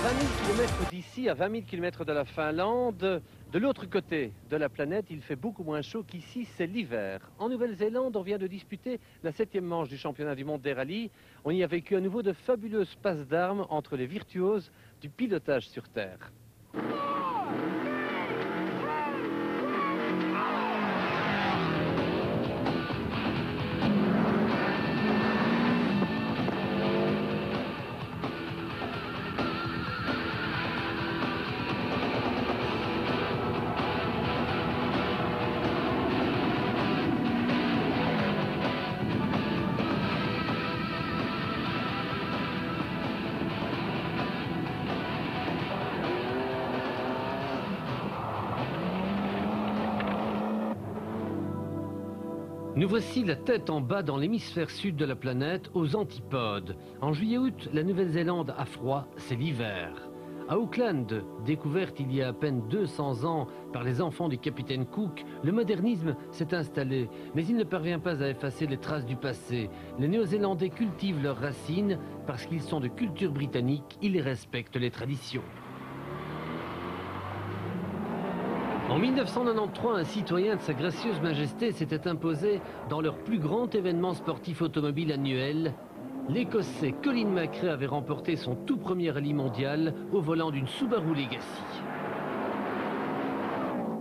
20 000 km d'ici, à 20 000 km de la Finlande, de l'autre côté de la planète, il fait beaucoup moins chaud qu'ici, c'est l'hiver. En Nouvelle-Zélande, on vient de disputer la 7e manche du championnat du monde des rallyes. On y a vécu à nouveau de fabuleuses passes d'armes entre les virtuoses du pilotage sur terre. Nous voici la tête en bas dans l'hémisphère sud de la planète, aux antipodes. En juillet-août, la Nouvelle-Zélande a froid, c'est l'hiver. À Auckland, découverte il y a à peine 200 ans par les enfants du capitaine Cook, le modernisme s'est installé, mais il ne parvient pas à effacer les traces du passé. Les Néo-Zélandais cultivent leurs racines parce qu'ils sont de culture britannique, ils respectent les traditions. En 1993, un citoyen de Sa Gracieuse Majesté s'était imposé dans leur plus grand événement sportif automobile annuel. L'Écossais Colin McRae avait remporté son tout premier rallye mondial au volant d'une Subaru Legacy.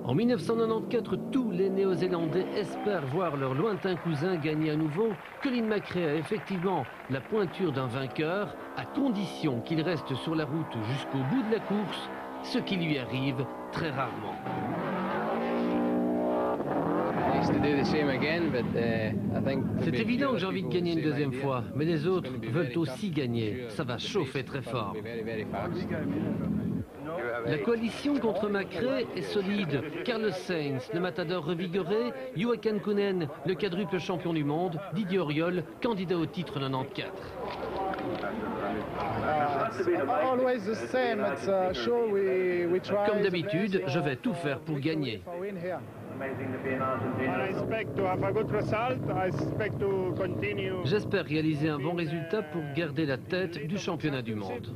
En 1994, tous les Néo-Zélandais espèrent voir leur lointain cousin gagner à nouveau. Colin McRae a effectivement la pointure d'un vainqueur, à condition qu'il reste sur la route jusqu'au bout de la course, ce qui lui arrive très rarement. C'est évident que j'ai envie de gagner une deuxième fois, mais les autres veulent aussi gagner. Ça va chauffer très fort. La coalition contre McRae est solide. Carlos Sainz, le matador revigoré, Juha Kankkunen, le quadruple champion du monde, Didier Auriol, candidat au titre 94. Comme d'habitude, je vais tout faire pour gagner. J'espère réaliser un bon résultat pour garder la tête du championnat du monde.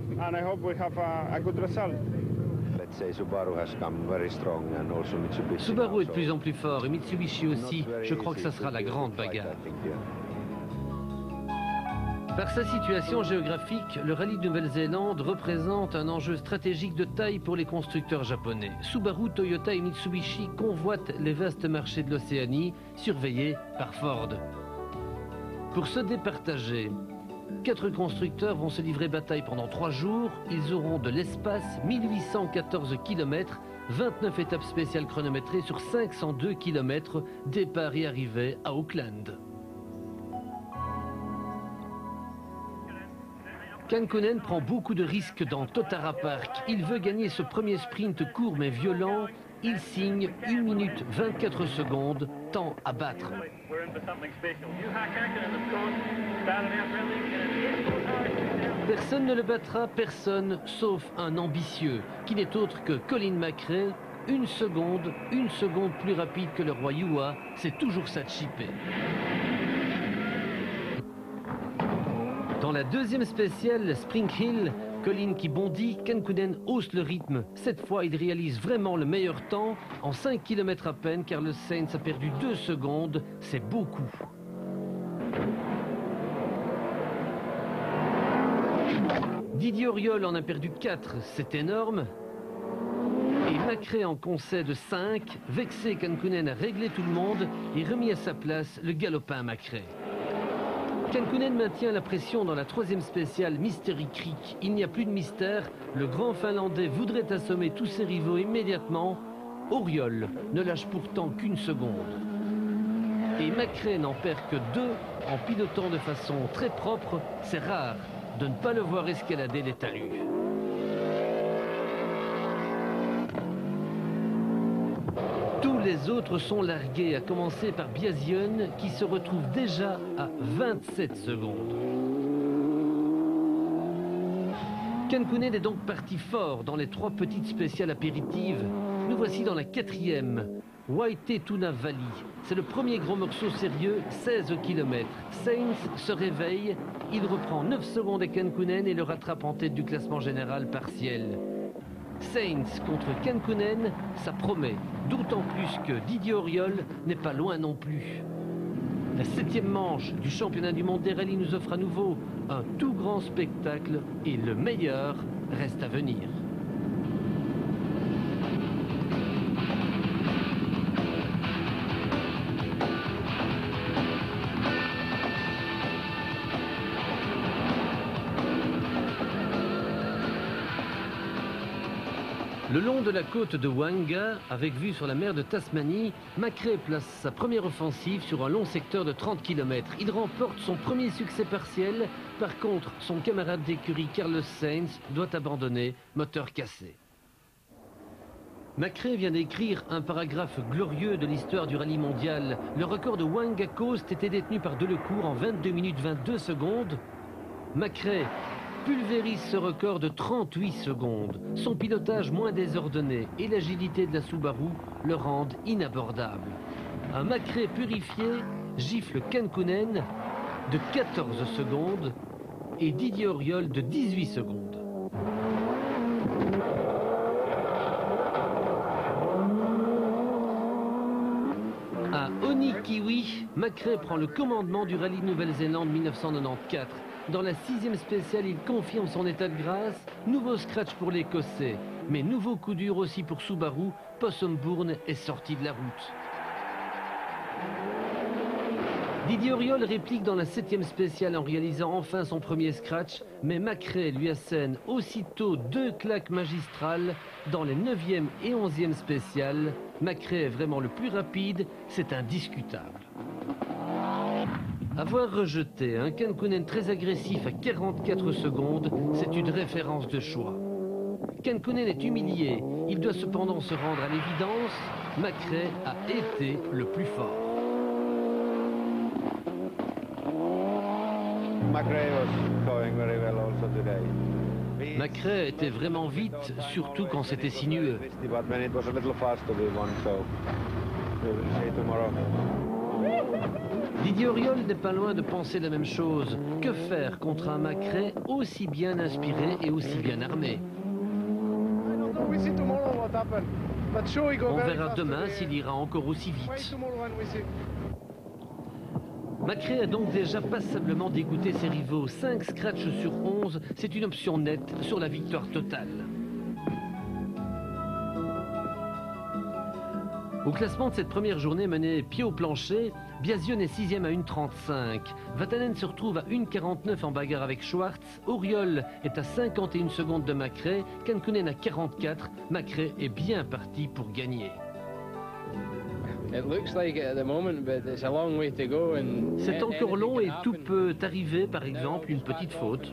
Subaru est de plus en plus fort et Mitsubishi aussi. Je crois que ça sera la grande bagarre. Par sa situation géographique, le rallye de Nouvelle-Zélande représente un enjeu stratégique de taille pour les constructeurs japonais. Subaru, Toyota et Mitsubishi convoitent les vastes marchés de l'Océanie, surveillés par Ford. Pour se départager, 4 constructeurs vont se livrer bataille pendant 3 jours. Ils auront de l'espace, 1814 km, 29 étapes spéciales chronométrées sur 502 km, départ et arrivée à Auckland. Kankkunen prend beaucoup de risques dans Totara Park. Il veut gagner ce premier sprint court mais violent. Il signe 1 minute 24 secondes, temps à battre. Personne ne le battra, personne, sauf un ambitieux, qui n'est autre que Colin McRae. 1 seconde plus rapide que le roi Juha, c'est toujours ça de chipper. Dans la deuxième spéciale, Spring Hill, Colin qui bondit, Kankkunen hausse le rythme. Cette fois, il réalise vraiment le meilleur temps. En 5 km à peine, Carlos Sainz a perdu 2 secondes. C'est beaucoup. Didier Auriol en a perdu 4. C'est énorme. Et McRae en concède 5. Vexé, Kankkunen a réglé tout le monde et remis à sa place le galopin McRae. Kankkunen maintient la pression dans la 3e spéciale Mystery Creek. Il n'y a plus de mystère. Le grand Finlandais voudrait assommer tous ses rivaux immédiatement. Auriol ne lâche pourtant qu'1 seconde. Et McRae n'en perd que 2 en pilotant de façon très propre. C'est rare de ne pas le voir escalader les talus. Tous les autres sont largués, à commencer par Biasion, qui se retrouve déjà à 27 secondes. Kankkunen est donc parti fort dans les 3 petites spéciales apéritives. Nous voici dans la 4e. Waitetuna Valley. C'est le premier gros morceau sérieux, 16 km. Sainz se réveille, il reprend 9 secondes à Kankkunen et le rattrape en tête du classement général partiel. Sainz contre Kankkunen, ça promet, d'autant plus que Didier Auriol n'est pas loin non plus. La 7e manche du championnat du monde des rallyes nous offre à nouveau un tout grand spectacle et le meilleur reste à venir. Le long de la côte de Wanga, avec vue sur la mer de Tasmanie, Macrae place sa première offensive sur un long secteur de 30 km. Il remporte son premier succès partiel. Par contre, son camarade d'écurie Carlos Sainz doit abandonner, moteur cassé. Macrae vient d'écrire un paragraphe glorieux de l'histoire du rallye mondial. Le record de Wanga Coast était détenu par Delecourt en 22 minutes 22 secondes. Macrae pulvérise ce record de 38 secondes. Son pilotage moins désordonné et l'agilité de la Subaru le rendent inabordable. Un Macrae purifié gifle Kankkunen de 14 secondes et Didier Auriol de 18 secondes. À Onikiwi, Macrae prend le commandement du rallye de Nouvelle-Zélande 1994. Dans la 6e spéciale, il confirme son état de grâce. Nouveau scratch pour l'Écossais, mais nouveau coup dur aussi pour Subaru. Possumbourne est sorti de la route. Didier Auriol réplique dans la 7e spéciale en réalisant enfin son premier scratch, mais Macrae lui assène aussitôt 2 claques magistrales dans les 9e et 11e spéciales. Macrae est vraiment le plus rapide, c'est indiscutable. Avoir rejeté un Kankkunen très agressif à 44 secondes, c'est une référence de choix. Kankkunen est humilié, il doit cependant se rendre à l'évidence, Macrae a été le plus fort. Macrae était vraiment vite, surtout quand c'était sinueux. Didier Auriol n'est pas loin de penser la même chose. Que faire contre un Macrae aussi bien inspiré et aussi bien armé? On verra demain s'il ira encore aussi vite. Macrae a donc déjà passablement dégoûté ses rivaux. 5 scratchs sur 11, c'est une option nette sur la victoire totale. Au classement de cette première journée menée pied au plancher, Biasion est 6e à 1,35. Vatanen se retrouve à 1,49 en bagarre avec Schwartz. Auriol est à 51 secondes de Macrae. Kankkunen à 44. Macrae est bien parti pour gagner. C'est encore long et tout peut arriver, par exemple une petite faute.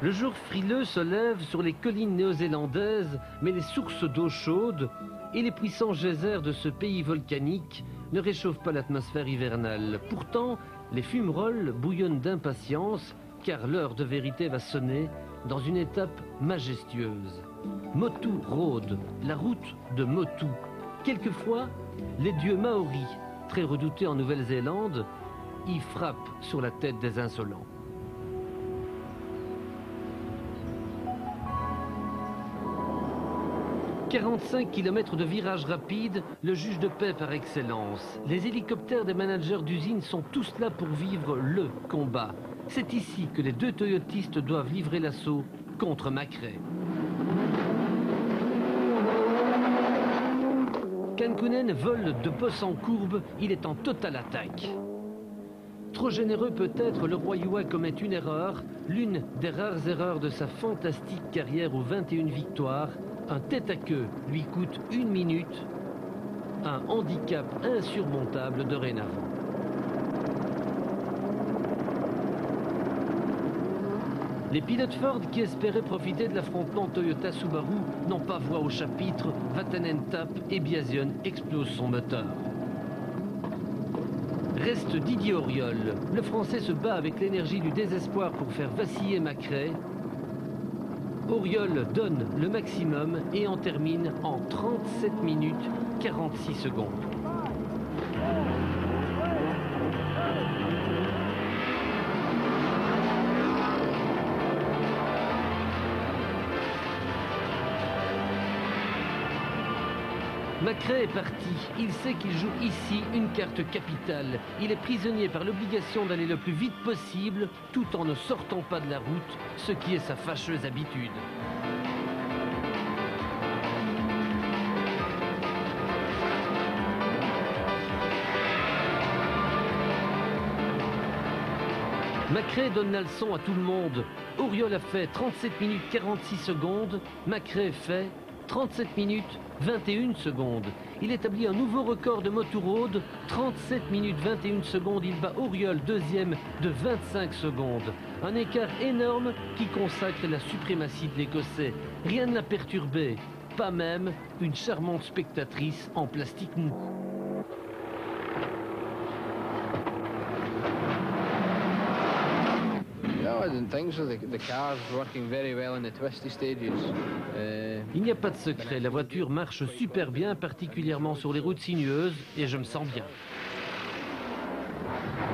Le jour frileux se lève sur les collines néo-zélandaises, mais les sources d'eau chaude et les puissants geysers de ce pays volcanique ne réchauffent pas l'atmosphère hivernale. Pourtant, les fumerolles bouillonnent d'impatience, car l'heure de vérité va sonner dans une étape majestueuse. Motu Road, la route de Motu. Quelquefois, les dieux maoris, très redoutés en Nouvelle-Zélande, y frappent sur la tête des insolents. « 45 km de virages rapides, le juge de paix par excellence. Les hélicoptères des managers d'usine sont tous là pour vivre le combat. C'est ici que les 2 toyotistes doivent livrer l'assaut contre Macrae. Kankkunen vole de bosse en courbe, il est en totale attaque. Trop généreux peut-être, le roi Yua commet une erreur, l'une des rares erreurs de sa fantastique carrière aux 21 victoires. Un tête-à-queue lui coûte 1 minute, un handicap insurmontable dorénavant. Les pilotes Ford qui espéraient profiter de l'affrontement Toyota-Subaru n'ont pas voix au chapitre. Vatanen tape et Biasion explose son moteur. Reste Didier Auriol. Le Français se bat avec l'énergie du désespoir pour faire vaciller Macrae. Auriol donne le maximum et en termine en 37 minutes 46 secondes. Macrae est parti, il sait qu'il joue ici une carte capitale. Il est prisonnier par l'obligation d'aller le plus vite possible, tout en ne sortant pas de la route, ce qui est sa fâcheuse habitude. Macrae donne la leçon à tout le monde. Auriol a fait 37 minutes 46 secondes, Macrae fait 37 minutes 21 secondes. Il établit un nouveau record de Moto Road, 37 minutes 21 secondes. Il bat Auriol, deuxième, de 25 secondes. Un écart énorme qui consacre la suprématie de l'Écossais. Rien ne l'a perturbé, pas même une charmante spectatrice en plastique mou. I didn't think so. The car's working very well in the twisty stages. Il n'y a pas de secret, la voiture marche super bien, particulièrement sur les routes sinueuses, et je me sens bien.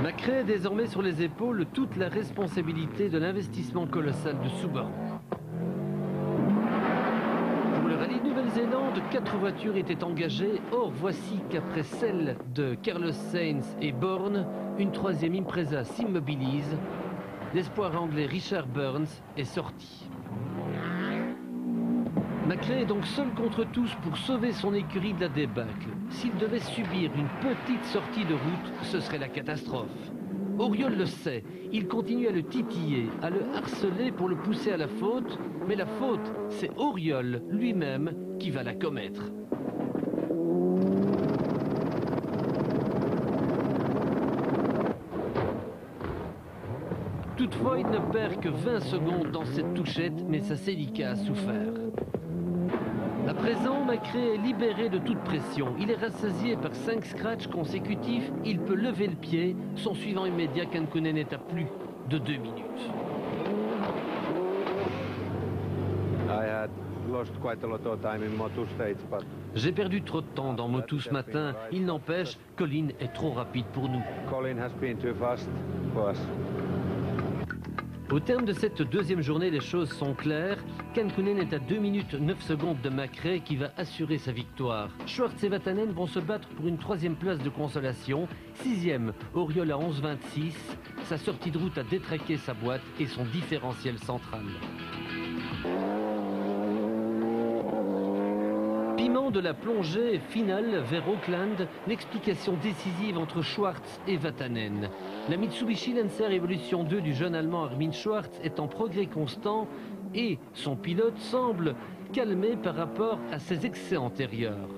Macrae a désormais sur les épaules toute la responsabilité de l'investissement colossal de Subaru. Pour le rallye de Nouvelle-Zélande, 4 voitures étaient engagées. Or, voici qu'après celle de Carlos Sainz et Bourne, une troisième Impreza s'immobilise. L'espoir anglais Richard Burns est sorti. Macrae est donc seul contre tous pour sauver son écurie de la débâcle. S'il devait subir une petite sortie de route, ce serait la catastrophe. Auriol le sait, il continue à le titiller, à le harceler pour le pousser à la faute, mais la faute, c'est Auriol lui-même qui va la commettre. Toutefois, il ne perd que 20 secondes dans cette touchette, mais sa Celica a souffert. À présent, Macrae est libéré de toute pression. Il est rassasié par 5 scratchs consécutifs. Il peut lever le pied. Son suivant immédiat, Kankkunen, est à plus de 2 minutes. J'ai perdu trop de temps dans Moto ce matin. Il n'empêche, Colin est trop rapide pour nous. Au terme de cette deuxième journée, les choses sont claires. Kankkunen est à 2 minutes 9 secondes de Macrae qui va assurer sa victoire. Schwartz et Vatanen vont se battre pour une 3e place de consolation. 6e, Auriol à 11,26. Sa sortie de route a détraqué sa boîte et son différentiel central. Piment de la plongée finale vers Auckland, l'explication décisive entre Schwartz et Vatanen. La Mitsubishi Lancer Evolution 2 du jeune Allemand Armin Schwartz est en progrès constant et son pilote semble calmé par rapport à ses excès antérieurs.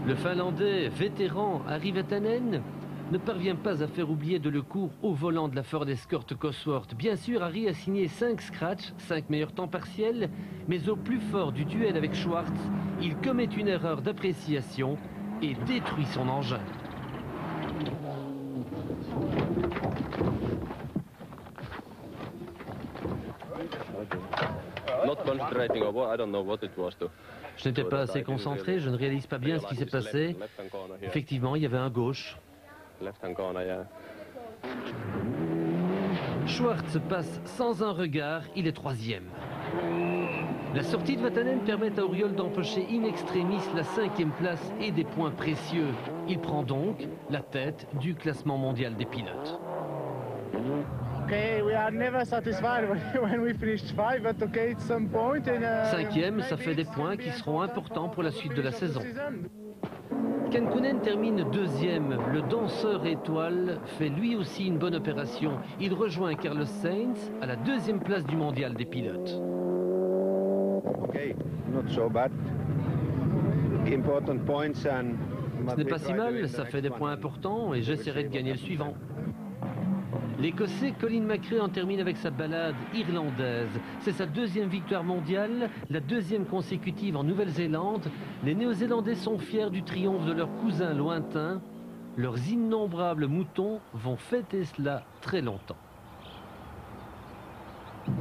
Le Finlandais vétéran Harri Vatanen ne parvient pas à faire oublier Delecourt au volant de la Ford Escort Cosworth. Bien sûr, Harri a signé 5 scratchs, 5 meilleurs temps partiels, mais au plus fort du duel avec Schwartz, il commet une erreur d'appréciation et détruit son engin. Je n'étais pas assez concentré, je ne réalise pas bien ce qui s'est passé. Effectivement, il y avait un gauche. Schwartz passe sans un regard, il est 3e. La sortie de Vatanen permet à Auriol d'empocher in extremis la 5e place et des points précieux. Il prend donc la tête du classement mondial des pilotes. Cinquième, ça fait des points qui seront importants pour la suite de la saison. Kankkunen termine 2e. Le danseur étoile fait lui aussi une bonne opération. Il rejoint Carlos Sainz à la 2e place du mondial des pilotes. Ce n'est pas si mal, ça fait des points importants et j'essaierai de gagner le suivant. L'Écossais Colin Macrae en termine avec sa balade irlandaise. C'est sa 2e victoire mondiale, la 2e consécutive en Nouvelle-Zélande. Les Néo-Zélandais sont fiers du triomphe de leurs cousins lointains. Leurs innombrables moutons vont fêter cela très longtemps.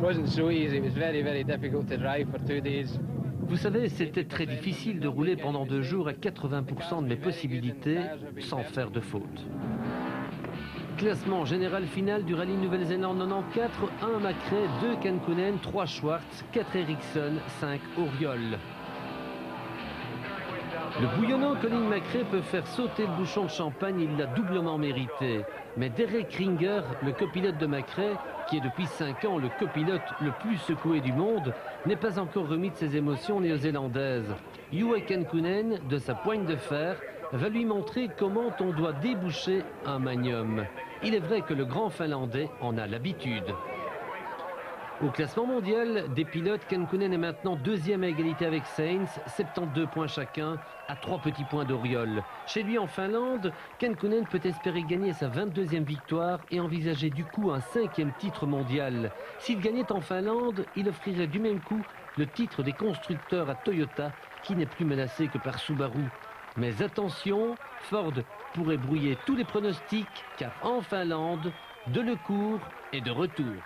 wasn't so easy. It was very, very difficult to drive for 2 days. Vous savez, c'était très difficile de rouler pendant 2 jours à 80% de mes possibilités sans faire de faute. Classement général final du rallye Nouvelle-Zélande 94, 1 Macrae, 2 Kankkunen, 3 Schwartz, 4 Ericsson, 5 Auriol. Le bouillonnant Colin McRae peut faire sauter le bouchon de champagne, il l'a doublement mérité. Mais Derek Ringer, le copilote de McRae, qui est depuis 5 ans le copilote le plus secoué du monde, n'est pas encore remis de ses émotions néo-zélandaises. Juha Kankkunen, de sa poigne de fer, va lui montrer comment on doit déboucher un magnum. Il est vrai que le grand Finlandais en a l'habitude. Au classement mondial des pilotes, Kankkunen est maintenant deuxième à égalité avec Sainz, 72 points chacun, à 3 petits points d'Auriol. Chez lui en Finlande, Kankkunen peut espérer gagner sa 22e victoire et envisager du coup un 5e titre mondial. S'il gagnait en Finlande, il offrirait du même coup le titre des constructeurs à Toyota, qui n'est plus menacé que par Subaru. Mais attention, Ford pourrait brouiller tous les pronostics, car en Finlande, Delecourt est de retour.